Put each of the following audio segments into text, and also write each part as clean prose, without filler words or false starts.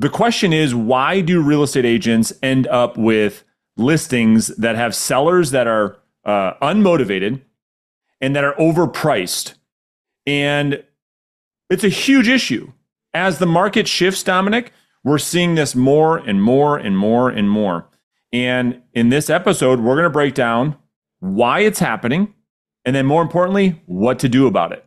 The question is, why do real estate agents end up with listings that have sellers that are unmotivated and that are overpriced? And it's a huge issue. As the market shifts, Dominic, we're seeing this more and more and more and more. And in this episode, we're going to break down why it's happening, and then more importantly, what to do about it.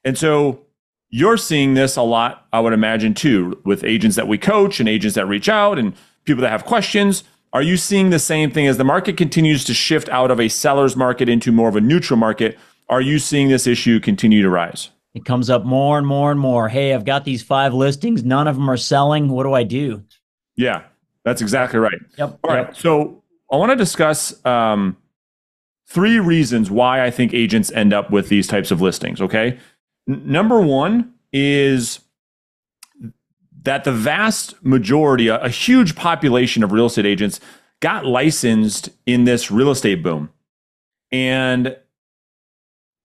And so you're seeing this a lot, I would imagine, too, with agents that we coach and agents that reach out and people that have questions. Are you seeing the same thing as the market continues to shift out of a seller's market into more of a neutral market? Are you seeing this issue continue to rise? It comes up more and more and more. Hey, I've got these 5 listings. None of them are selling. What do I do? Yeah, that's exactly right. Yep. All right. So I want to discuss 3 reasons why I think agents end up with these types of listings. Okay. Number 1 is that the vast majority, a huge population of real estate agents got licensed in this real estate boom. And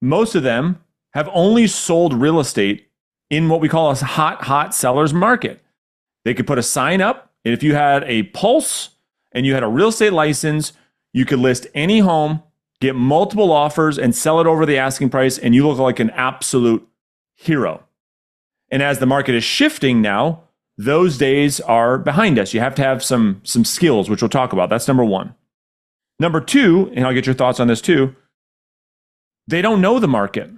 most of them have only sold real estate in what we call a hot seller's market. They could put a sign up, and if you had a pulse and you had a real estate license, you could list any home, get multiple offers, and sell it over the asking price, and you look like an absolute hero. And as the market is shifting now, those days are behind us. You have to have some skills, which we'll talk about. That's number 1. Number 2, and I'll get your thoughts on this too, they don't know the market.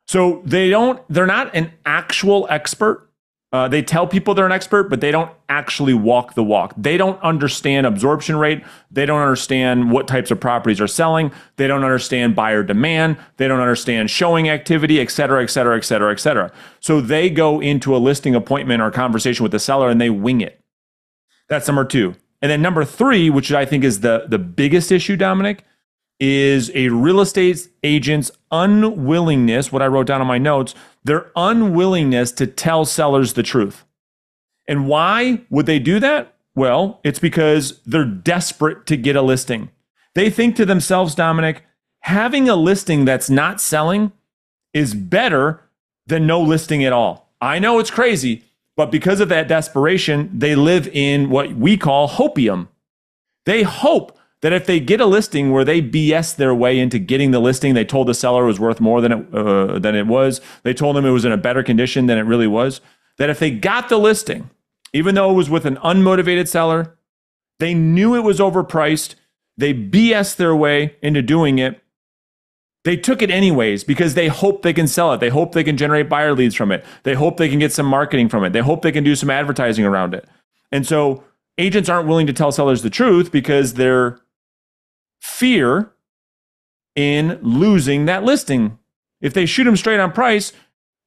So they're not an actual expert. They tell people they're an expert, but they don't actually walk the walk. They don't understand absorption rate. They don't understand what types of properties are selling. They don't understand buyer demand. They don't understand showing activity, et cetera, et cetera, et cetera, et cetera. So they go into a listing appointment or conversation with the seller and they wing it. That's number 2. And then number 3, which I think is the biggest issue, Dominic, is a real estate agent's unwillingness, what I wrote down on my notes, their unwillingness to tell sellers the truth. And why would they do that? Well, it's because they're desperate to get a listing. They think to themselves, Dominic, having a listing that's not selling is better than no listing at all. I know it's crazy, but because of that desperation, they live in what we call hopium. They hope that if they get a listing where they BS their way into getting the listing, they told the seller it was worth more than it was. They told them it was in a better condition than it really was. That if they got the listing, even though it was with an unmotivated seller, they knew it was overpriced. They BS their way into doing it. They took it anyways because they hope they can sell it. They hope they can generate buyer leads from it. They hope they can get some marketing from it. They hope they can do some advertising around it. And so agents aren't willing to tell sellers the truth because they're fear in losing that listing. If they shoot them straight on price,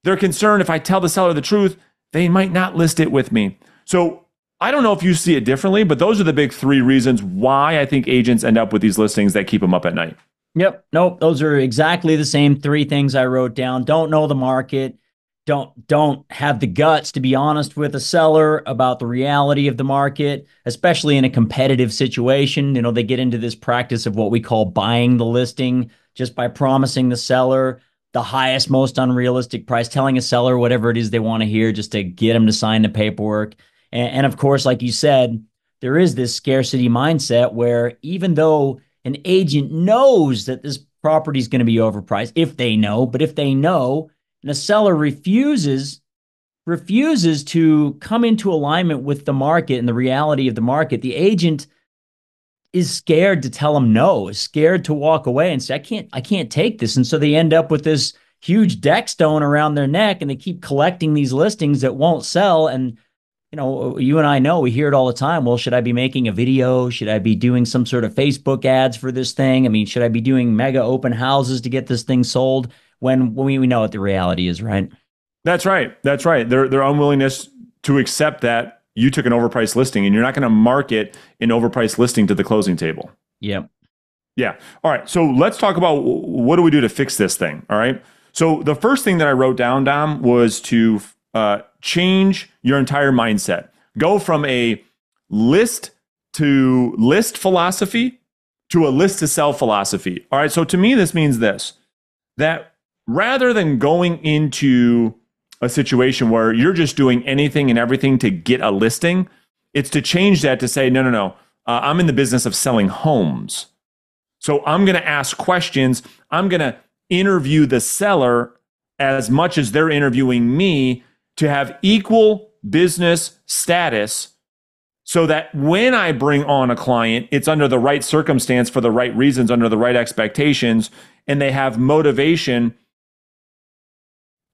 they're concerned if I tell the seller the truth, they might not list it with me. So I don't know if you see it differently, but those are the big 3 reasons why I think agents end up with these listings that keep them up at night. Yep. Nope. Those are exactly the same 3 things I wrote down. Don't know the market. Don't have the guts to be honest with a seller about the reality of the market, especially in a competitive situation. You know, they get into this practice of what we call buying the listing just by promising the seller the highest, most unrealistic price, telling a seller whatever it is they want to hear just to get them to sign the paperwork. And of course, like you said, there is this scarcity mindset where even though an agent knows that this property is going to be overpriced, if they know, and a seller refuses to come into alignment with the market and the reality of the market, the agent is scared to tell them no, is scared to walk away and say, I can't take this. And so they end up with this huge deck stone around their neck and they keep collecting these listings that won't sell. And, you know, you and I know, we hear it all the time. Well, should I be making a video? Should I be doing some sort of Facebook ads for this thing? I mean, should I be doing mega open houses to get this thing sold? When we know what the reality is, right? That's right. That's right. Their unwillingness to accept that you took an overpriced listing and you're not going to market an overpriced listing to the closing table. Yep. Yeah. All right. So let's talk about what do we do to fix this thing. All right. So the first thing that I wrote down, Dom, was to change your entire mindset. Go from a list to list philosophy to a list to sell philosophy. All right. So to me, this means this, that rather than going into a situation where you're just doing anything and everything to get a listing. It's to change that to say, no, no, no, I'm in the business of selling homes. So I'm going to ask questions. I'm going to interview the seller as much as they're interviewing me to have equal business status, so that when I bring on a client, it's under the right circumstance for the right reasons, under the right expectations, and they have motivation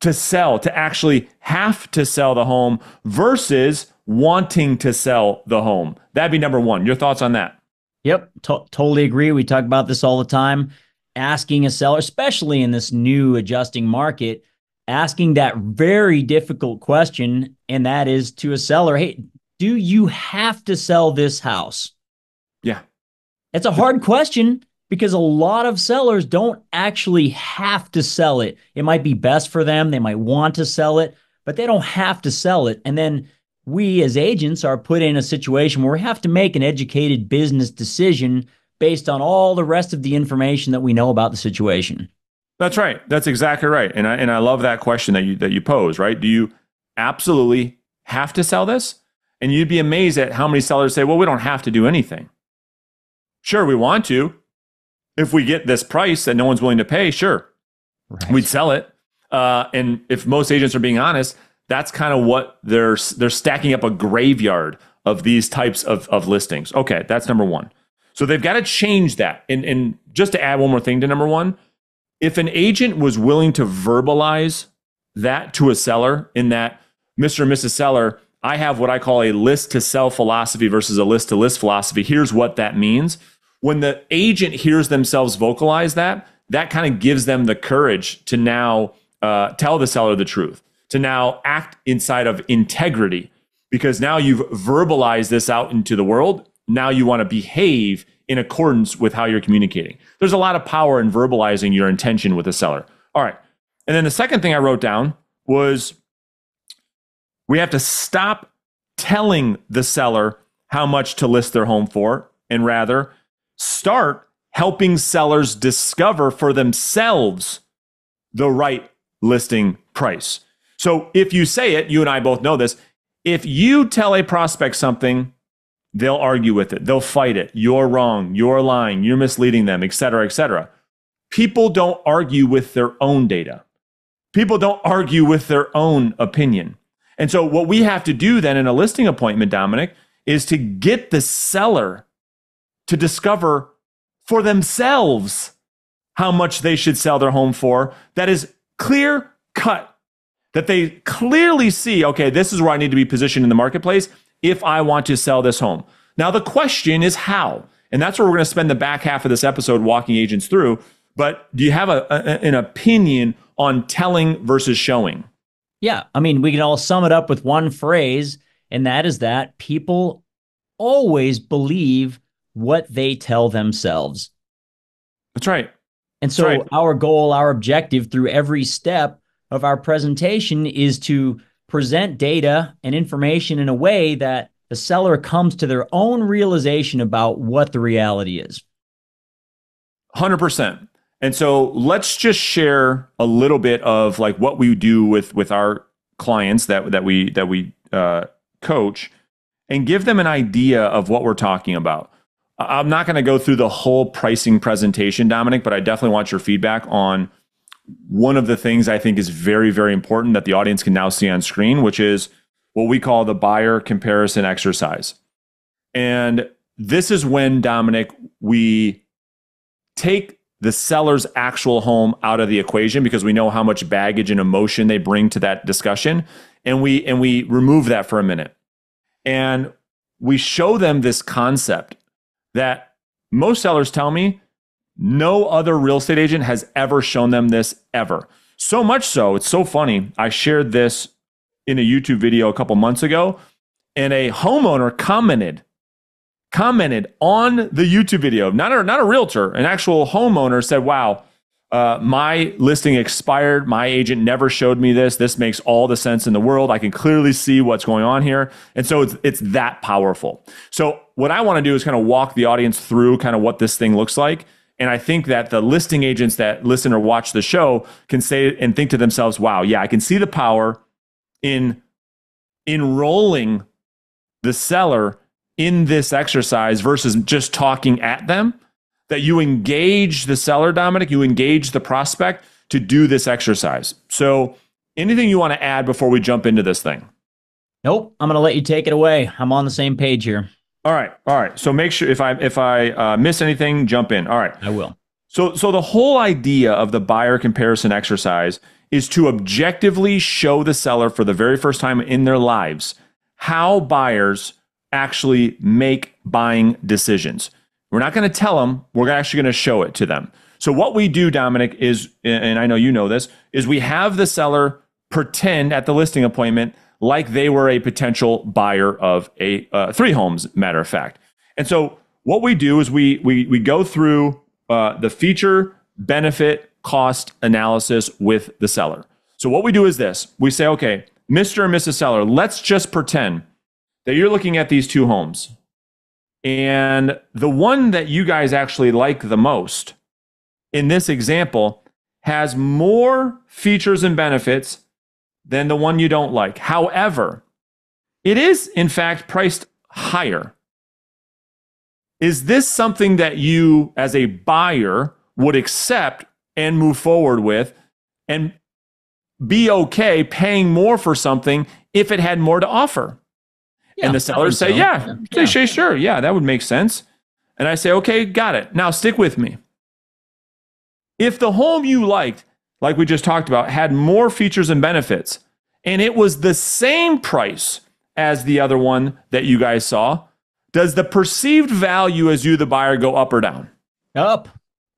to sell, to actually have to sell the home versus wanting to sell the home. That'd be number one. Your thoughts on that? Yep, totally agree. We talk about this all the time. Asking a seller, especially in this new adjusting market, asking that very difficult question, and that is to a seller, hey, do you have to sell this house? Yeah. It's a hard question because a lot of sellers don't actually have to sell it. It might be best for them. They might want to sell it, but they don't have to sell it. And then we as agents are put in a situation where we have to make an educated business decision based on all the rest of the information that we know about the situation. That's right. That's exactly right. And I love that question that you pose, right? Do you absolutely have to sell this? And you'd be amazed at how many sellers say, well, we don't have to do anything. Sure, we want to. If we get this price that no one's willing to pay, sure, right, we'd sell it. And if most agents are being honest, that's kind of what they're stacking up a graveyard of these types of listings. Okay, that's number one. So they've got to change that. And just to add one more thing to number one, if an agent was willing to verbalize that to a seller, in that, Mr. and Mrs. Seller, I have what I call a list to sell philosophy versus a list to list philosophy. Here's what that means. When the agent hears themselves vocalize that, that kind of gives them the courage to now tell the seller the truth, to now act inside of integrity, because now you've verbalized this out into the world. Now you want to behave in accordance with how you're communicating. There's a lot of power in verbalizing your intention with a seller. All right. And then the second thing I wrote down was, we have to stop telling the seller how much to list their home for, and rather start helping sellers discover for themselves the right listing price. So if you say it, you and I both know this, if you tell a prospect something, they'll argue with it. They'll fight it. You're wrong. You're lying. You're misleading them, et cetera, et cetera. People don't argue with their own data. People don't argue with their own opinion. And so what we have to do then in a listing appointment, Dominic, is to get the seller to discover for themselves how much they should sell their home for. That is clear cut, that they clearly see, okay, this is where I need to be positioned in the marketplace if I want to sell this home. Now, the question is how, and that's where we're going to spend the back half of this episode walking agents through. But do you have an opinion on telling versus showing? Yeah, I mean, we can all sum it up with one phrase, and that is that people always believe what they tell themselves. That's right. And so right. Our goal, our objective through every step of our presentation is to present data and information in a way that the seller comes to their own realization about what the reality is. 100%. And so let's just share a little bit of like what we do with our clients that we coach, and give them an idea of what we're talking about. I'm not going to go through the whole pricing presentation, Dominic, but I definitely want your feedback on one of the things I think is very, very important that the audience can now see on screen, which is what we call the buyer comparison exercise. And this is when, Dominic, we take the seller's actual home out of the equation, because we know how much baggage and emotion they bring to that discussion. And we remove that for a minute. And we show them this concept that most sellers tell me no other real estate agent has ever shown them this ever. So much so, it's so funny. I shared this in a YouTube video a couple months ago, and a homeowner commented on the YouTube video, not a realtor, an actual homeowner said, wow, my listing expired. My agent never showed me this. This makes all the sense in the world. I can clearly see what's going on here. And so it's that powerful. So what I want to do is kind of walk the audience through kind of what this thing looks like. And I think that the listing agents that listen or watch the show can say and think to themselves, wow, yeah, I can see the power. in enrolling the seller in this exercise versus just talking at them, that you engage the seller, Dominic, you engage the prospect to do this exercise. So anything you want to add before we jump into this thing? Nope. I'm going to let you take it away. I'm on the same page here. All right. All right. So make sure if I miss anything, jump in. All right. I will. So the whole idea of the buyer comparison exercise is to objectively show the seller for the very first time in their lives how buyers actually make buying decisions. We're not going to tell them, we're actually going to show it to them. So what we do, Dominic, is, and I know you know this, is we have the seller pretend at the listing appointment like they were a potential buyer of a 3 homes, matter of fact. And so what we do is we go through the feature, benefit, cost analysis with the seller. So what we do is this. We say, okay, Mr. and Mrs. Seller, let's just pretend that you're looking at these 2 homes. And the one that you guys actually like the most, in this example, has more features and benefits than the one you don't like. However, it is, in fact, priced higher. Is this something that you, as a buyer, would accept and move forward with and be okay paying more for something if it had more to offer? Yeah, and the sellers say, sure. Yeah, that would make sense. And I say, okay, got it. Now stick with me. If the home you liked, like we just talked about, had more features and benefits, and it was the same price as the other one that you guys saw, does the perceived value as you, the buyer, go up or down? Up.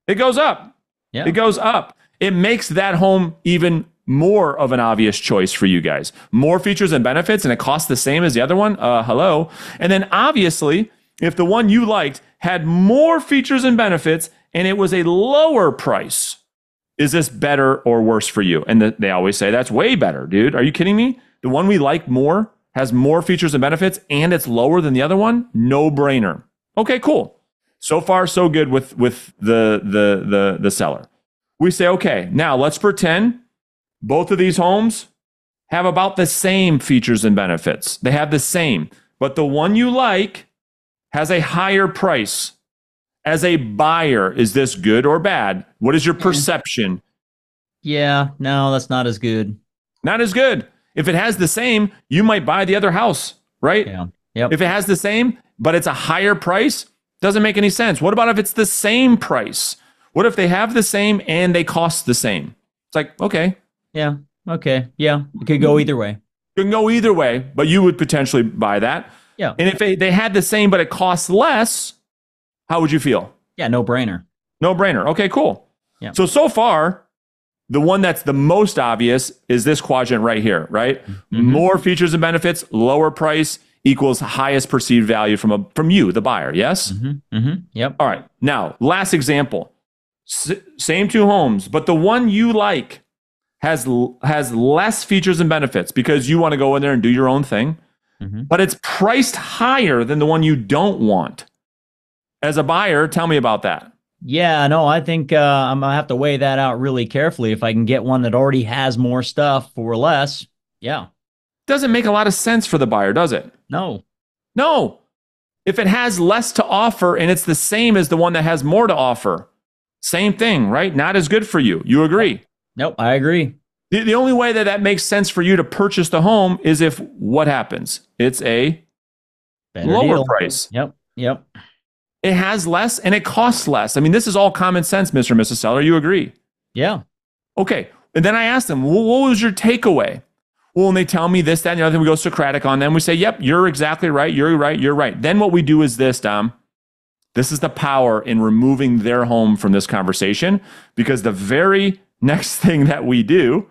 It goes up. Yeah. It goes up. It makes that home even more of an obvious choice for you guys. More features and benefits, and it costs the same as the other one. Hello. And then obviously, if the one you liked had more features and benefits, and it was a lower price, is this better or worse for you? And they always say, that's way better, dude. Are you kidding me? The one we like more has more features and benefits, and it's lower than the other one? No brainer. Okay, cool. So far, so good with the seller. We say, okay, now let's pretend both of these homes have about the same features and benefits. They have the same, but the one you like has a higher price. As a buyer, is this good or bad? What is your perception? Yeah, no, that's not as good. Not as good. If it has the same, you might buy the other house, right? Yeah. Yep. If it has the same, but it's a higher price, doesn't make any sense. What about if it's the same price? What if they have the same and they cost the same? It's like, okay. Yeah. Okay. Yeah. It could go either way. It can go either way, but you would potentially buy that. Yeah. And if they had the same, but it costs less, how would you feel? Yeah. No brainer. No brainer. Okay, cool. Yeah. So far, the one that's the most obvious is this quadrant right here, right? Mm-hmm. More features and benefits, lower price equals highest perceived value from you, the buyer. Yes? Mm-hmm. Mm-hmm. Yep. All right. Now, last example. Same 2 homes, but the one you like has less features and benefits because you want to go in there and do your own thing, but it's priced higher than the one you don't want. As a buyer, tell me about that. Yeah, no, I think I'm going to have to weigh that out really carefully. If I can get one that already has more stuff for less, yeah. Doesn't make a lot of sense for the buyer, does it? No. No. If it has less to offer and it's the same as the one that has more to offer, same thing, right? Not as good for you. You agree? Nope, I agree. The only way that makes sense for you to purchase the home is if what happens? It's a better lower deal. price. Yep. It has less and it costs less. I mean, this is all common sense, Mr. and Mrs. Seller. You agree? Yeah. Okay. And then I asked them, well, what was your takeaway? Well, and they tell me this, that, and the other thing. We go Socratic on them. We say, yep, you're exactly right. You're right. You're right. Then what we do is this, Dom. This is the power in removing their home from this conversation, because the very next thing that we do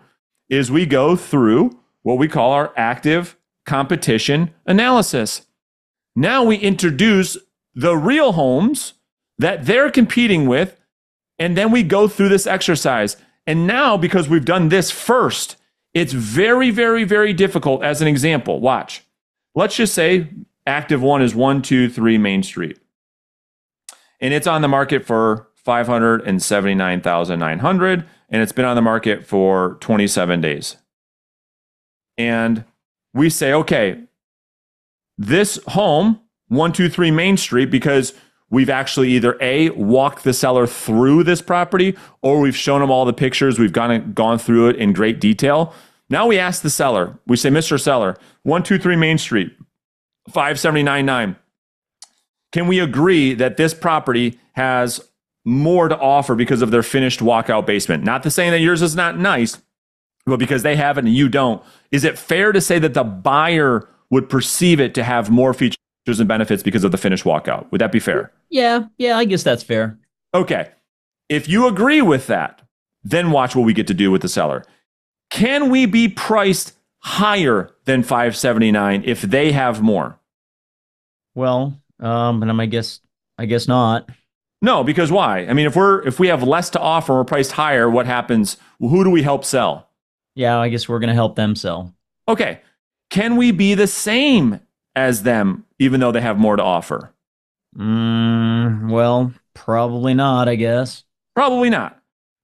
is we go through what we call our active competition analysis. Now we introduce the real homes that they're competing with, and then we go through this exercise. And now, because we've done this first, it's very, very, very difficult. As an example, watch. Let's just say active one is 123 Main Street. And it's on the market for $579,900, and it's been on the market for 27 days. and we say, okay, this home, 123 Main Street, because we've actually either A, walked the seller through this property, or we've shown them all the pictures, we've gone through it in great detail. Now we ask the seller, we say, Mr. Seller, 123 Main Street, 579.9. Can we agree that this property has more to offer because of their finished walkout basement? Not to say that yours is not nice, but because they have it and you don't. Is it fair to say that the buyer would perceive it to have more features and benefits because of the finished walkout? Would that be fair? Yeah, I guess that's fair. Okay. If you agree with that, then watch what we get to do with the seller. Can we be priced higher than 579 if they have more? Well, and I guess not. No, because why? I mean, if we have less to offer and we're priced higher, what happens? Who do we help sell? Yeah, I guess we're going to help them sell. Okay. Can we be the same as them even though they have more to offer? Well, probably not, I guess. Probably not.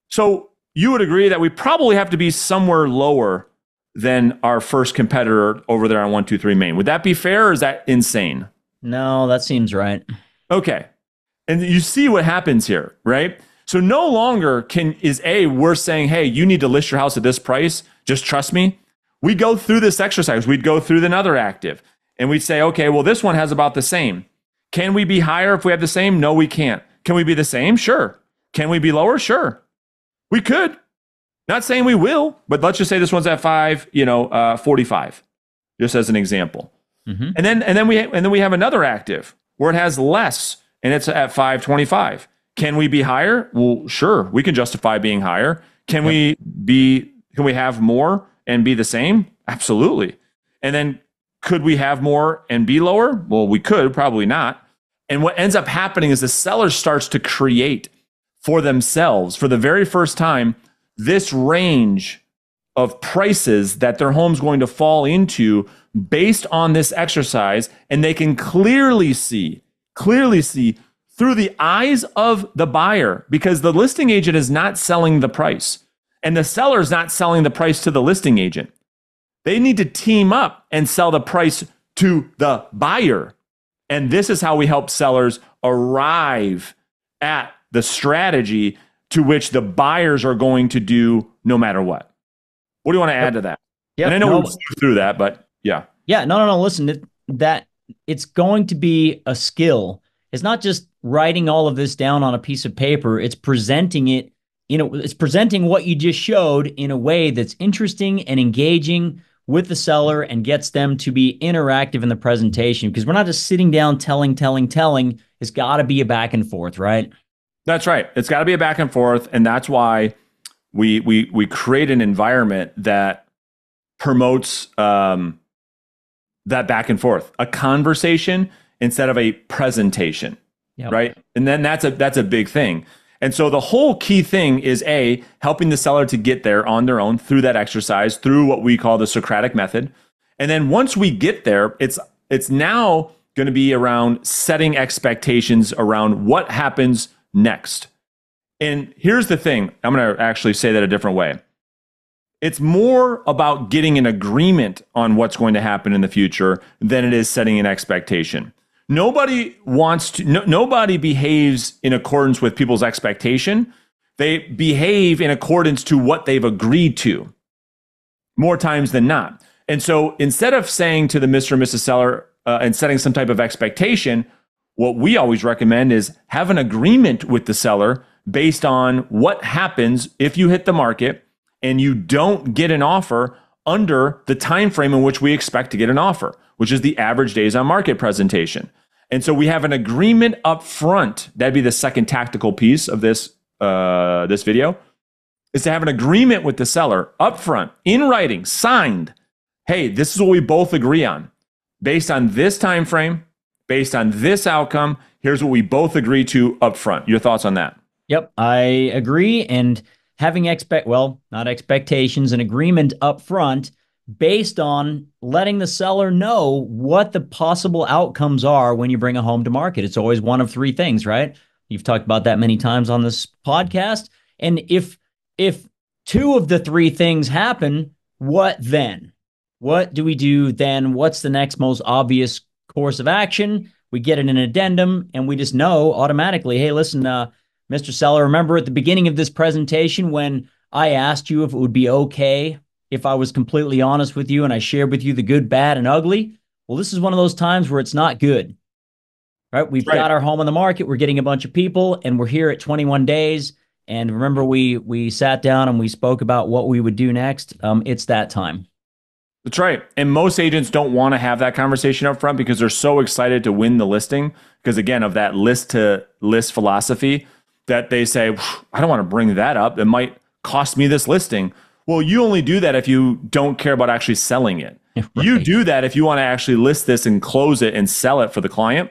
So you would agree that we probably have to be somewhere lower than our first competitor over there on 123 Main. Would that be fair or is that insane? No, that seems right. Okay. And you see what happens here, right? So no longer we're saying, hey, you need to list your house at this price. Just trust me. We go through this exercise. We'd go through another active and we'd say, okay, well, this one has about the same. Can we be higher if we have the same? No, we can't. Can we be the same? Sure. Can we be lower? Sure. We could. Not saying we will, but let's just say this one's at 45, just as an example. Mm-hmm. And then we have another active where it has less and it's at 525. Can we be higher? Well, sure. We can justify being higher. Can we have more and be the same? Absolutely. And then could we have more and be lower? Well, we could, probably not. And what ends up happening is the seller starts to create for themselves, for the very first time, this range of prices that their home's going to fall into based on this exercise. And they can clearly see through the eyes of the buyer, because the listing agent is not selling the price and the seller is not selling the price to the listing agent. They need to team up and sell the price to the buyer. And this is how we help sellers arrive at the strategy to which the buyers are going to do no matter what. What do you want to add to that? Yep. And I know we went through that, but yeah. Yeah, no. Listen, that it's going to be a skill. It's not just writing all of this down on a piece of paper. It's presenting it, it's presenting what you just showed in a way that's interesting and engaging with the seller and gets them to be interactive in the presentation, because we're not just sitting down telling. It's got to be a back and forth, right? That's right. It's got to be a back and forth, and that's why we create an environment that promotes that back and forth, a conversation instead of a presentation, right? And then that's a big thing. And so the whole key thing is helping the seller to get there on their own through that exercise, through what we call the Socratic method. And then once we get there, it's now going to be around setting expectations around what happens next. And here's the thing. I'm going to actually say that a different way. It's more about getting an agreement on what's going to happen in the future than it is setting an expectation. Nobody behaves in accordance with people's expectation. They behave in accordance to what they've agreed to more times than not. And so instead of saying to the Mr. and Mrs. Seller and setting some type of expectation, what we always recommend is have an agreement with the seller based on what happens if you hit the market and you don't get an offer under the time frame in which we expect to get an offer, which is the average days on market presentation. And so we have an agreement up front. That'd be the second tactical piece of this video, is to have an agreement with the seller up front, in writing, signed. Hey, this is what we both agree on. Based on this time frame, based on this outcome, here's what we both agree to up front. Your thoughts on that? Yep, I agree. And having not expectations, an agreement up front based on letting the seller know what the possible outcomes are when you bring a home to market. It's always one of three things, right? You've talked about that many times on this podcast. And if two of the three things happen, what then? What do we do then? What's the next most obvious course of action? We get in an addendum and we just know automatically, hey, listen, Mr. Seller, remember at the beginning of this presentation when I asked you if it would be okay if I was completely honest with you and I shared with you the good, bad, and ugly? Well, this is one of those times where it's not good, right? We've Right. got our home on the market. We're getting a bunch of people and we're here at 21 days. And remember, we sat down and we spoke about what we would do next. It's that time. That's right. And most agents don't want to have that conversation up front because they're so excited to win the listing. Because again, of that list to list philosophy, that they say, I don't want to bring that up. It might cost me this listing. Well, you only do that if you don't care about actually selling it. Right. You do that if you want to actually list this and close it and sell it for the client.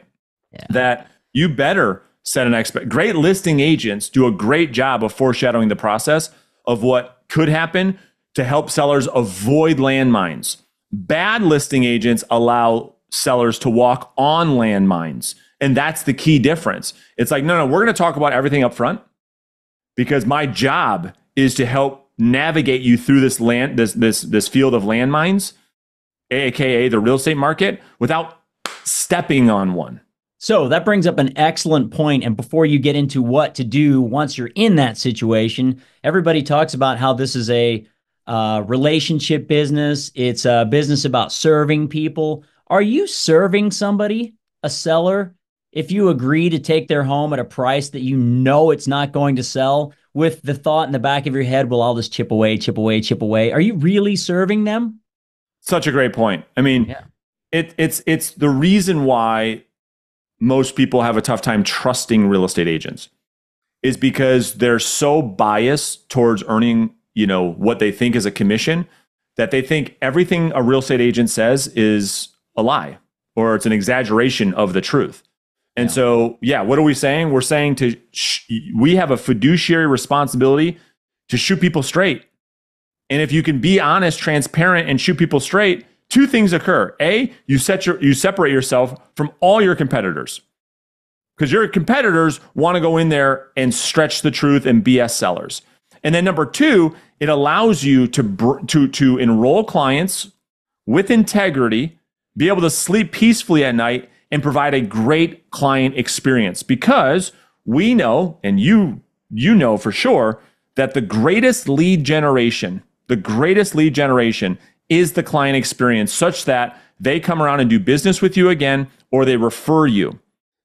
Yeah. That you better set an expect. Great listing agents do a great job of foreshadowing the process of what could happen to help sellers avoid landmines. Bad listing agents allow sellers to walk on landmines. And that's the key difference. It's like, no, we're going to talk about everything up front because my job is to help navigate you through this this field of landmines, aka the real estate market, without stepping on one. So that brings up an excellent point. And before you get into what to do once you're in that situation, everybody talks about how this is a relationship business. It's a business about serving people. Are you serving somebody, a seller, if you agree to take their home at a price that you know it's not going to sell with the thought in the back of your head, well, I'll just chip away, chip away, chip away. Are you really serving them? Such a great point. I mean, Yeah. it's the reason why most people have a tough time trusting real estate agents is because they're so biased towards earning, what they think is a commission, that they think everything a real estate agent says is a lie or it's an exaggeration of the truth. And so, what are we saying? We're saying we have a fiduciary responsibility to shoot people straight. And if you can be honest, transparent, and shoot people straight, two things occur. A, you separate yourself from all your competitors because your competitors want to go in there and stretch the truth and BS sellers. And then number two, it allows you to enroll clients with integrity, be able to sleep peacefully at night, and provide a great client experience because we know, and you know for sure, that the greatest lead generation is the client experience such that they come around and do business with you again, or they refer you.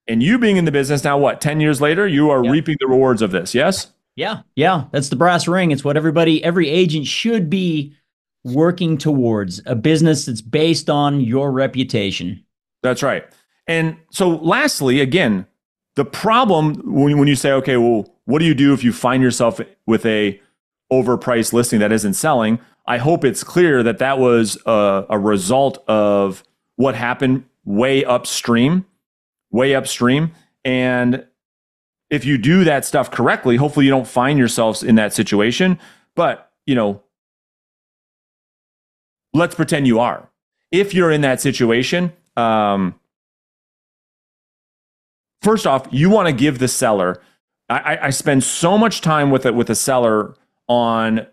And you being in the business now, 10 years later, you are reaping the rewards of this. Yes? Yeah. That's the brass ring. It's what every agent should be working towards, a business that's based on your reputation. That's right. And so lastly, again, the problem when you say, okay, well, what do you do if you find yourself with a overpriced listing that isn't selling? I hope it's clear that that was a result of what happened way upstream. And if you do that stuff correctly, hopefully you don't find yourselves in that situation. But, let's pretend you are. If you're in that situation, first off, you want to give the seller. I spend so much time with a seller on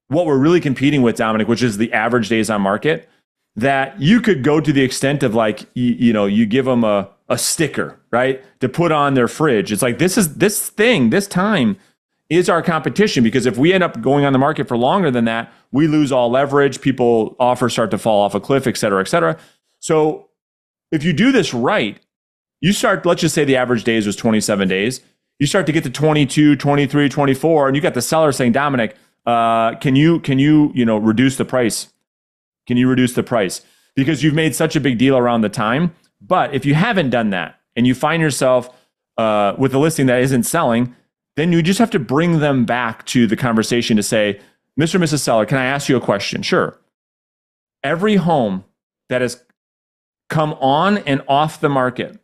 what we're really competing with, Dominic, which is the average days on market, that you could go to the extent of you give them a sticker, right, to put on their fridge. It's like, this time is our competition, because if we end up going on the market for longer than that, we lose all leverage. People offers start to fall off a cliff, et cetera, et cetera. So if you do this right, you start, let's just say the average days was 27 days. You start to get to 22, 23, 24, and you got the seller saying, Dominic, can you reduce the price? Can you reduce the price? Because you've made such a big deal around the time. But if you haven't done that and you find yourself with a listing that isn't selling, then you just have to bring them back to the conversation to say, Mr. and Mrs. Seller, can I ask you a question? Sure. Every home that has come on and off the market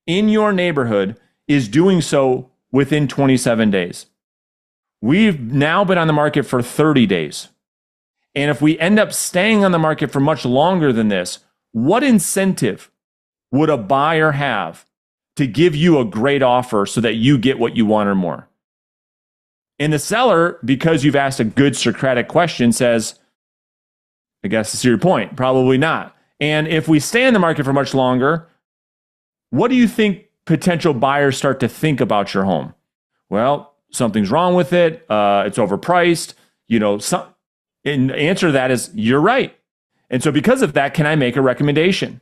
in your neighborhood is doing so within 27 days. We've now been on the market for 30 days. And if we end up staying on the market for much longer than this, what incentive would a buyer have to give you a great offer so that you get what you want or more? And the seller, because you've asked a good Socratic question, says, I guess to your point, probably not. And if we stay in the market for much longer, what do you think potential buyers start to think about your home? Well, something's wrong with it. It's overpriced. And the answer to that is you're right. And so because of that, can I make a recommendation?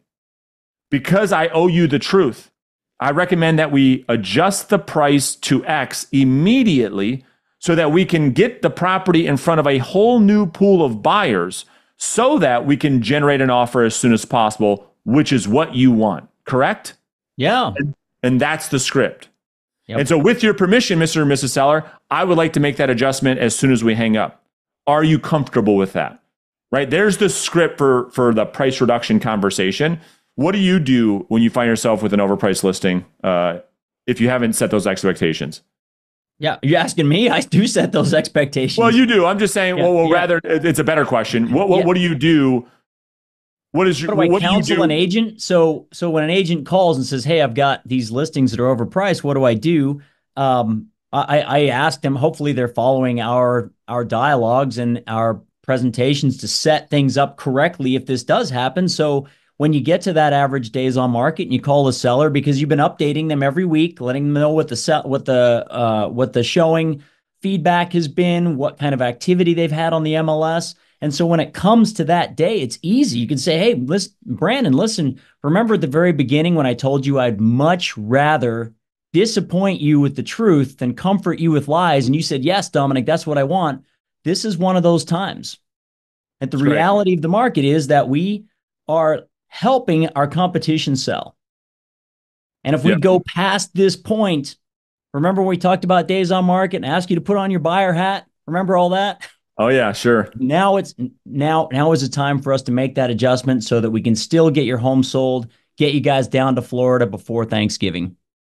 Because I owe you the truth, I recommend that we adjust the price to X immediately so that we can get the property in front of a whole new pool of buyers so that we can generate an offer as soon as possible, which is what you want, correct? Yeah. And that's the script. Yep. And so with your permission, Mr. or Mrs. Seller, I would like to make that adjustment as soon as we hang up. Are you comfortable with that? Right? There's the script for the price reduction conversation. What do you do when you find yourself with an overpriced listing if you haven't set those expectations? Yeah, you're asking me. I do set those expectations. Well, you do. I'm just saying. Yeah, well, yeah. rather, it's a better question. What do you do? What is your? What do I What do you counsel do? an agent? So when an agent calls and says, "Hey, I've got these listings that are overpriced. What do I do?" I ask them. Hopefully, they're following our dialogues and our presentations to set things up correctly if this does happen. So when you get to that average days on market and you call the seller because you've been updating them every week, letting them know what the showing feedback has been, what kind of activity they've had on the MLS. And so when it comes to that day, it's easy. You can say, "Hey, listen, Brandon, listen, remember at the very beginning when I told you I'd much rather disappoint you with the truth than comfort you with lies? And you said, yes, Dominic, that's what I want. This is one of those times." And the That's right. reality of the market is that we are helping our competition sell. And if we go past this point, remember when we talked about days on market and asked you to put on your buyer hat? Remember all that? Oh yeah, sure. Now is the time for us to make that adjustment so that we can still get your home sold, get you guys down to Florida before Thanksgiving.